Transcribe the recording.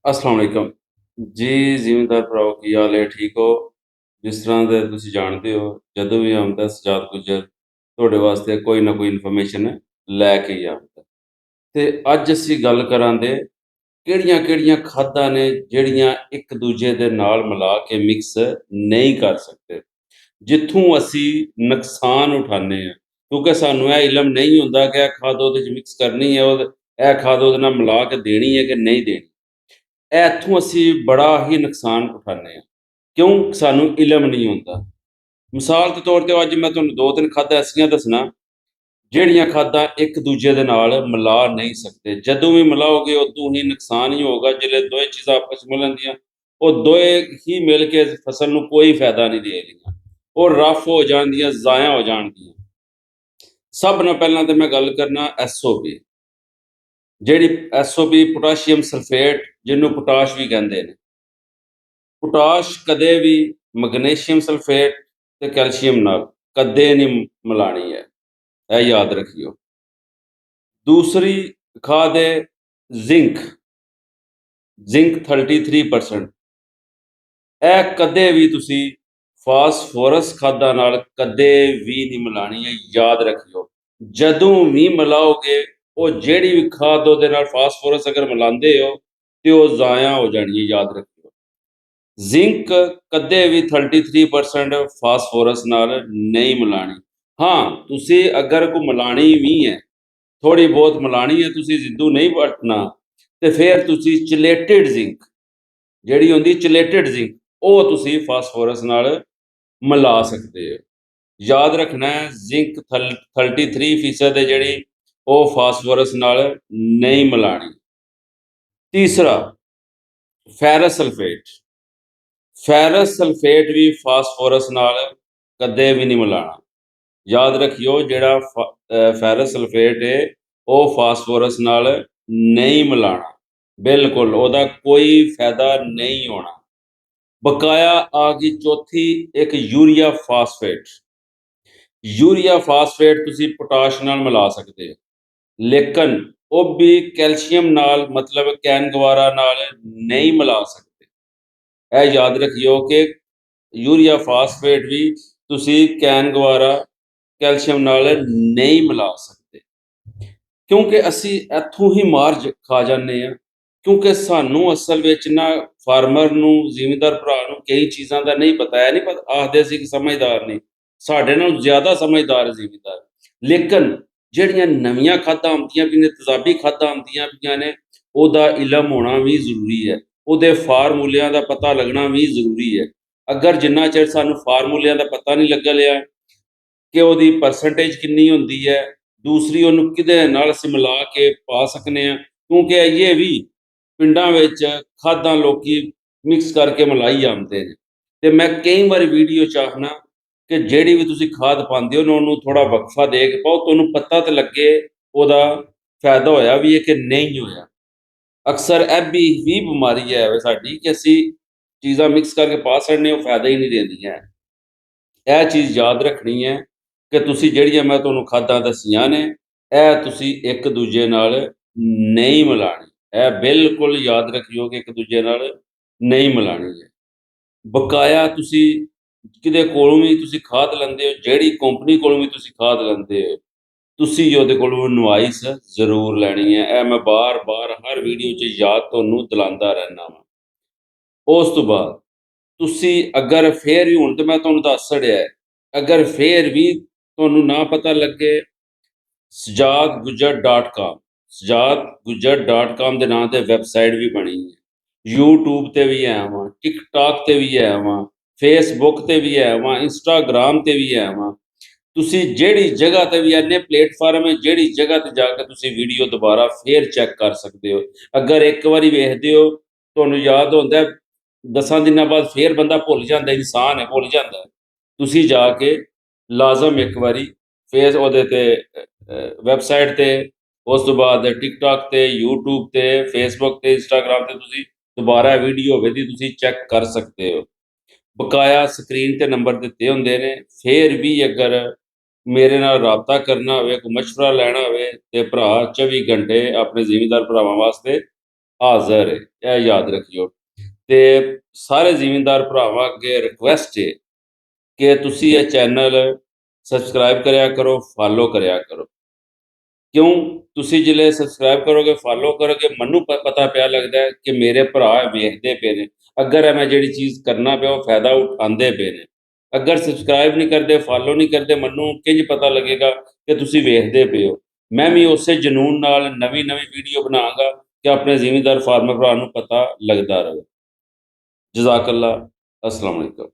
अस्सलाम वालेकुम जी। ਜ਼ਿਮੀਂਦਾਰ ਭਰਾਓ ਕੀ ਹਾਲ ਹੈ? ਠੀਕ ਹੋ? ਜਿਸ ਤਰ੍ਹਾਂ ਦੇ ਤੁਸੀਂ ਜਾਣਦੇ ਹੋ, ਜਦੋਂ ਵੀ ਆਉਂਦਾ ਸਜਾਦ ਗੁੱਜਰ ਤੁਹਾਡੇ ਵਾਸਤੇ ਕੋਈ ਨਾ ਕੋਈ ਇਨਫੋਰਮੇਸ਼ਨ ਲੈ ਕੇ ਹੀ ਆਉਂਦਾ। ਤੇ ਅੱਜ ਅਸੀਂ ਗੱਲ ਕਰਾਂਗੇ ਕਿਹੜੀਆਂ-ਕਿਹੜੀਆਂ ਖਾਦਾਂ ਨੇ ਜਿਹੜੀਆਂ ਇੱਕ ਦੂਜੇ ਦੇ ਨਾਲ ਮਿਲਾ ਕੇ ਮਿਕਸ ਨਹੀਂ ਕਰ ਸਕਦੇ, ਜਿੱਥੋਂ ਅਸੀਂ ਨੁਕਸਾਨ ਉਠਾਉਂਦੇ ਹਾਂ। ਕਿਉਂਕਿ ਸਾਨੂੰ ਇਹ ਇਲਮ ਨਹੀਂ ਹੁੰਦਾ ਕਿ ਇਹ ਖਾਦ ਉਹਦੇ 'ਚ ਮਿਕਸ ਕਰਨੀ ਹੈ, ਇਹ ਖਾਦ ਉਹਦੇ ਨਾਲ ਮਿਲਾ ਕੇ ਦੇਣੀ ਹੈ ਕਿ ਨਹੀਂ ਦੇਣੀ। ਇੱਥੋਂ ਅਸੀਂ ਬੜਾ ਹੀ ਨੁਕਸਾਨ ਉਠਾਉਂਦੇ ਹਾਂ, ਕਿਉਂ? ਸਾਨੂੰ ਇਲਮ ਨਹੀਂ ਹੁੰਦਾ। ਮਿਸਾਲ ਦੇ ਤੌਰ 'ਤੇ ਅੱਜ ਮੈਂ ਤੁਹਾਨੂੰ 2-3 ਖਾਦਾਂ ਐਸੀਆਂ ਦੱਸਣਾ, ਜਿਹੜੀਆਂ ਖਾਦਾਂ ਇੱਕ ਦੂਜੇ ਦੇ ਨਾਲ ਮਿਲਾ ਨਹੀਂ ਸਕਦੇ। ਜਦੋਂ ਵੀ ਮਿਲਾਓਗੇ ਉਦੋਂ ਹੀ ਨੁਕਸਾਨ ਹੀ ਹੋਊਗਾ। ਜਿਹੜੇ ਦੋਵੇਂ ਚੀਜ਼ਾਂ ਆਪਸ 'ਚ ਮਿਲਣਗੀਆਂ, ਉਹ ਦੋਏ ਹੀ ਮਿਲ ਕੇ ਫਸਲ ਨੂੰ ਕੋਈ ਫਾਇਦਾ ਨਹੀਂ ਦੇਣਗੀਆਂ। ਉਹ ਰਫ ਹੋ ਜਾਣਗੀਆਂ, ਜ਼ਾਇਆ ਹੋ ਜਾਣਗੀਆਂ। ਸਭ ਨਾਲੋਂ ਪਹਿਲਾਂ ਤਾਂ ਮੈਂ ਗੱਲ ਕਰਨਾ ਐਸਓਪੀ, ਜਿਹੜੀ ਐਸਓਪੀ ਪੋਟਾਸ਼ੀਅਮ ਸਲਫੇਟ, ਜਿਹਨੂੰ ਪੋਟਾਸ਼ ਵੀ ਕਹਿੰਦੇ ਨੇ। ਪੋਟਾਸ਼ ਕਦੇ ਵੀ ਮੈਗਨੀਸ਼ੀਅਮ ਸਲਫੇਟ ਤੇ ਕੈਲਸ਼ੀਅਮ ਨਾਲ ਕਦੇ ਨਹੀਂ ਮਿਲਾਣੀ ਹੈ, ਇਹ ਯਾਦ ਰੱਖਿਓ। ਦੂਸਰੀ ਖਾਦ ਹੈ ਜ਼ਿੰਕ, ਜ਼ਿੰਕ 33%। ਇਹ ਕਦੇ ਵੀ ਤੁਸੀਂ ਫਾਸਫੋਰਸ ਖਾਦਾਂ ਨਾਲ ਕਦੇ ਵੀ ਨਹੀਂ ਮਿਲਾਣੀ ਹੈ, ਯਾਦ ਰੱਖਿਓ। ਜਦੋਂ ਵੀ ਮਿਲਾਓਗੇ, ਉਹ ਜਿਹੜੀ ਵੀ ਖਾਦ ਉਹਦੇ ਨਾਲ ਫਾਸਫੋਰਸ ਅਗਰ ਮਿਲਾਉਂਦੇ ਹੋ ਤੇ ਉਹ ਜ਼ਾਇਆ ਹੋ ਜਾਣੀ ਹੈ, ਯਾਦ ਰੱਖਿਓ। ਜ਼ਿੰਕ ਕਦੇ ਵੀ 33% ਫਾਸਫੋਰਸ ਨਾਲ ਨਹੀਂ ਮਿਲਾਣੀ। ਹਾਂ, ਤੁਸੀਂ ਅਗਰ ਕੋਈ ਮਿਲਾਣੀ ਵੀ ਹੈ, ਥੋੜੀ ਬਹੁਤ ਮਿਲਾਣੀ ਹੈ, ਤੁਸੀਂ ਜ਼ਿੱਦੂ ਨਹੀਂ ਵਰਤਣਾ, ਤੇ ਫਿਰ ਤੁਸੀਂ ਚਿਲੇਟਿਡ ਜ਼ਿੰਕ, ਜਿਹੜੀ ਹੁੰਦੀ ਚਿਲੇਟਿਡ ਜ਼ਿੰਕ, ਉਹ ਤੁਸੀਂ ਫਾਸਫੋਰਸ ਨਾਲ ਮਿਲਾ ਸਕਦੇ ਹੋ। ਯਾਦ ਰੱਖਣਾ ਹੈ, ਜ਼ਿੰਕ 33% ਹੈ ਜਿਹੜੀ, ਉਹ ਫਾਸਫੋਰਸ ਨਾਲ ਨਹੀਂ ਮਿਲਾਣੀ। ਤੀਸਰਾ, ਫੈਰਸ ਸਲਫੇਟ। ਫੈਰਸ ਸਲਫੇਟ ਵੀ ਫਾਸਫੋਰਸ ਨਾਲ ਕਦੇ ਵੀ ਨਹੀਂ ਮਿਲਾਣਾ। ਯਾਦ ਰੱਖਿਓ, ਜਿਹੜਾ ਫੈਰਸ ਸਲਫੇਟ ਹੈ ਉਹ ਫਾਸਫੋਰਸ ਨਾਲ ਨਹੀਂ ਮਿਲਾਣਾ, ਬਿਲਕੁਲ ਉਹਦਾ ਕੋਈ ਫਾਇਦਾ ਨਹੀਂ ਹੋਣਾ। ਬਕਾਇਆ ਆ ਗਈ ਚੌਥੀ, ਇੱਕ ਯੂਰੀਆ ਫਾਸਫੇਟ। ਯੂਰੀਆ ਫਾਸਫੇਟ ਤੁਸੀਂ ਪੋਟਾਸ਼ ਨਾਲ ਮਿਲਾ ਸਕਦੇ ਹੋ, ਲੇਕਿਨ ਉਹ ਵੀ ਕੈਲਸ਼ੀਅਮ ਨਾਲ, ਮਤਲਬ ਕੈਨਗਵਾਰਾ ਨਾਲ ਨਹੀਂ ਮਿਲਾ ਸਕਦੇ। ਇਹ ਯਾਦ ਰੱਖਿਓ ਕਿ ਯੂਰੀਆ ਫਾਸਫੇਟ ਵੀ ਤੁਸੀਂ ਕੈਨਗਵਾਰਾ, ਕੈਲਸ਼ੀਅਮ ਨਾਲ ਨਹੀਂ ਮਿਲਾ ਸਕਦੇ, ਕਿਉਂਕਿ ਅਸੀਂ ਇੱਥੋਂ ਹੀ ਮਾਰ ਖਾ ਜਾਂਦੇ ਹਾਂ। ਕਿਉਂਕਿ ਸਾਨੂੰ ਅਸਲ ਵਿੱਚ ਨਾ, ਫਾਰਮਰ ਨੂੰ, ਜ਼ਿਮੀਂਦਾਰ ਭਰਾ ਨੂੰ ਕਈ ਚੀਜ਼ਾਂ ਦਾ ਨਹੀਂ ਪਤਾ। ਇਹ ਨਹੀਂ ਪਤਾ, ਆਖਦੇ ਸੀ ਕਿ ਸਮਝਦਾਰ ਨਹੀਂ, ਸਾਡੇ ਨਾਲੋਂ ਜ਼ਿਆਦਾ ਸਮਝਦਾਰ ਹੈ ਜ਼ਿਮੀਂਦਾਰ। ਲੇਕਿਨ ਜਿਹੜੀਆਂ ਨਵੀਆਂ ਖਾਦਾਂ ਆਉਂਦੀਆਂ ਪਈਆਂ ਨੇ, ਤੇਜ਼ਾਬੀ ਖਾਦਾਂ ਆਉਂਦੀਆਂ ਪਈਆਂ ਨੇ, ਉਹਦਾ ਇਲਮ ਹੋਣਾ ਵੀ ਜ਼ਰੂਰੀ ਹੈ, ਉਹਦੇ ਫਾਰਮੂਲਿਆਂ ਦਾ ਪਤਾ ਲੱਗਣਾ ਵੀ ਜ਼ਰੂਰੀ ਹੈ। ਅਗਰ ਜਿੰਨਾ ਚਿਰ ਸਾਨੂੰ ਫਾਰਮੂਲਿਆਂ ਦਾ ਪਤਾ ਨਹੀਂ ਲੱਗ ਲਿਆ ਕਿ ਉਹਦੀ ਪਰਸੈਂਟੇਜ ਕਿੰਨੀ ਹੁੰਦੀ ਹੈ, ਦੂਸਰੀ ਉਹਨੂੰ ਕਿਹਦੇ ਨਾਲ ਅਸੀਂ ਮਿਲਾ ਕੇ ਪਾ ਸਕਦੇ ਹਾਂ, ਕਿਉਂਕਿ ਇਹ ਵੀ ਪਿੰਡਾਂ ਵਿੱਚ ਖਾਦਾਂ ਲੋਕੀ ਮਿਕਸ ਕਰਕੇ ਮਿਲਾਈ ਜਾਂਦੇ ਨੇ। ਤੇ ਮੈਂ ਕਈ ਵਾਰੀ ਵੀਡੀਓ ਚਾਹਣਾ ਕਿ ਜਿਹੜੀ ਵੀ ਤੁਸੀਂ ਖਾਦ ਪਾਉਂਦੇ ਹੋ ਨਾ, ਉਹਨੂੰ ਥੋੜਾ ਵਕਫਾ ਦੇ ਕੇ ਪਾਓ, ਤੁਹਾਨੂੰ ਪਤਾ ਤਾਂ ਲੱਗੇ ਉਹਦਾ ਫਾਇਦਾ ਹੋਇਆ ਵੀ ਹੈ ਕਿ ਨਹੀਂ ਹੋਇਆ। ਅਕਸਰ ਇਹ ਵੀ ਬਿਮਾਰੀ ਹੈ ਸਾਡੀ ਕਿ ਅਸੀਂ ਚੀਜ਼ਾਂ ਮਿਕਸ ਕਰਕੇ ਪਾ ਸਕਦੇ, ਉਹ ਫਾਇਦਾ ਹੀ ਨਹੀਂ ਦਿੰਦੀਆਂ। ਇਹ ਚੀਜ਼ ਯਾਦ ਰੱਖਣੀ ਹੈ ਕਿ ਤੁਸੀਂ ਜਿਹੜੀਆਂ ਮੈਂ ਤੁਹਾਨੂੰ ਖਾਦਾਂ ਦੱਸੀਆਂ ਨੇ, ਇਹ ਤੁਸੀਂ ਇੱਕ ਦੂਜੇ ਨਾਲ ਨਹੀਂ ਮਿਲਾਣੀ। ਇਹ ਬਿਲਕੁਲ ਯਾਦ ਰੱਖਿਓ ਕਿ ਇੱਕ ਦੂਜੇ ਨਾਲ ਨਹੀਂ ਮਿਲਾਣੀ ਹੈ। ਬਕਾਇਆ ਤੁਸੀਂ ਕਿਤੇ ਕੋਲੋਂ ਵੀ ਤੁਸੀਂ ਖਾਦ ਲੈਂਦੇ ਹੋ, ਜਿਹੜੀ ਕੰਪਨੀ ਕੋਲੋਂ ਵੀ ਤੁਸੀਂ ਖਾਦ ਲੈਂਦੇ ਹੋ, ਤੁਸੀਂ ਉਹਦੇ ਕੋਲੋਂ ਇਨਵਾਇਸ ਜ਼ਰੂਰ ਲੈਣੀ ਹੈ। ਇਹ ਮੈਂ ਬਾਰ-ਬਾਰ ਹਰ ਵੀਡੀਓ 'ਚ ਯਾਦ ਤੁਹਾਨੂੰ ਦਿਲਾਉਂਦਾ ਰਹਿੰਦਾ ਵਾਂ। ਉਸ ਤੋਂ ਬਾਅਦ ਤੁਸੀਂ ਅਗਰ ਫਿਰ ਵੀ, ਹੁਣ ਤਾਂ ਮੈਂ ਤੁਹਾਨੂੰ ਦੱਸ ਛੜਿਆ ਹੈ, ਅਗਰ ਫਿਰ ਵੀ ਤੁਹਾਨੂੰ ਨਾ ਪਤਾ ਲੱਗੇ, sujatgujjar.com, sujatgujjar.com ਦੇ ਨਾਂ 'ਤੇ ਵੈਬਸਾਈਟ ਵੀ ਬਣੀ ਹੈ। YouTube 'ਤੇ ਵੀ ਹੈ ਵਾਂ, TikTok 'ਤੇ ਵੀ ਹੈ ਵਾਂ, Facebook 'ਤੇ ਵੀ ਹੈ ਵਾਂ, Instagram 'ਤੇ ਵੀ ਹੈ ਵਾਂ। ਤੁਸੀਂ ਜਿਹੜੀ ਜਗ੍ਹਾ 'ਤੇ ਵੀ, ਇੰਨੇ ਪਲੇਟਫਾਰਮ ਹੈ, ਜਿਹੜੀ ਜਗ੍ਹਾ 'ਤੇ ਜਾ ਕੇ ਤੁਸੀਂ ਵੀਡੀਓ ਦੁਬਾਰਾ ਫੇਰ ਚੈੱਕ ਕਰ ਸਕਦੇ ਹੋ। ਅਗਰ ਇੱਕ ਵਾਰੀ ਵੇਖਦੇ ਹੋ, ਤੁਹਾਨੂੰ ਯਾਦ ਹੁੰਦਾ, 10 ਦਿਨਾਂ ਬਾਅਦ ਫੇਰ ਬੰਦਾ ਭੁੱਲ ਜਾਂਦਾ, ਇਨਸਾਨ ਹੈ, ਭੁੱਲ ਜਾਂਦਾ। ਤੁਸੀਂ ਜਾ ਕੇ ਲਾਜ਼ਮ ਇੱਕ ਵਾਰੀ ਫੇਰ ਉਹਦੇ 'ਤੇ ਵੈਬਸਾਈਟ 'ਤੇ, ਉਸ ਤੋਂ ਬਾਅਦ TikTok 'ਤੇ, YouTube 'ਤੇ, Facebook 'ਤੇ, Instagram 'ਤੇ ਤੁਸੀਂ ਦੁਬਾਰਾ ਵੀਡੀਓ ਹੋਵੇ ਦੀ ਤੁਸੀਂ ਚੈੱਕ ਕਰ ਸਕਦੇ ਹੋ। ਬਕਾਇਆ ਸਕਰੀਨ 'ਤੇ ਨੰਬਰ ਦਿੱਤੇ ਹੁੰਦੇ ਨੇ। ਫਿਰ ਵੀ ਅਗਰ ਮੇਰੇ ਨਾਲ ਰਾਬਤਾ ਕਰਨਾ ਹੋਵੇ, ਕੋਈ ਮਸ਼ਵਰਾ ਲੈਣਾ ਹੋਵੇ, ਤੇ ਭਰਾ 24 ਘੰਟੇ ਆਪਣੇ ਜ਼ਿਮੀਂਦਾਰ ਭਰਾਵਾਂ ਵਾਸਤੇ ਹਾਜ਼ਰ ਹੈ, ਇਹ ਯਾਦ ਰੱਖਿਓ। ਤੇ ਸਾਰੇ ਜ਼ਿਮੀਂਦਾਰ ਭਰਾਵਾਂ ਅੱਗੇ ਰਿਕੁਐਸਟ ਹੈ ਕਿ ਤੁਸੀਂ ਇਹ ਚੈਨਲ ਸਬਸਕ੍ਰਾਈਬ ਕਰਿਆ ਕਰੋ, ਫਾਲੋ ਕਰਿਆ ਕਰੋ। ਕਿਉਂ? ਤੁਸੀਂ ਜਿਲੇ ਸਬਸਕ੍ਰਾਈਬ ਕਰੋਗੇ, ਫਾਲੋ ਕਰੋਗੇ, ਮੈਨੂੰ ਪਤਾ ਪਿਆ ਲੱਗਦਾ ਹੈ ਕਿ ਮੇਰੇ ਭਰਾ ਵੇਖਦੇ ਪਏ ਨੇ। ਅਗਰ ਇਹ ਮੈਂ ਜਿਹੜੀ ਚੀਜ਼ ਕਰਨਾ ਪਿਆ ਉਹ ਫਾਇਦਾ ਉਠਾਉਂਦੇ ਪਏ ਨੇ। ਅਗਰ ਸਬਸਕ੍ਰਾਈਬ ਨਹੀਂ ਕਰਦੇ, ਫਾਲੋ ਨਹੀਂ ਕਰਦੇ, ਮੈਨੂੰ ਕਿੰਝ ਪਤਾ ਲੱਗੇਗਾ ਕਿ ਤੁਸੀਂ ਵੇਖਦੇ ਪਏ ਹੋ। ਮੈਂ ਵੀ ਉਸੇ ਜਨੂੰਨ ਨਾਲ ਨਵੀਂ-ਨਵੀਂ ਵੀਡੀਓ ਬਣਾਵਾਂਗਾ ਕਿ ਆਪਣੇ ਜ਼ਿਮੀਂਦਾਰ ਫਾਰਮਰ ਭਰਾ ਨੂੰ ਪਤਾ ਲੱਗਦਾ ਰਹੇ। ਜਜ਼ਾਕੱਲਾ, अस्सलाम वालेकुम।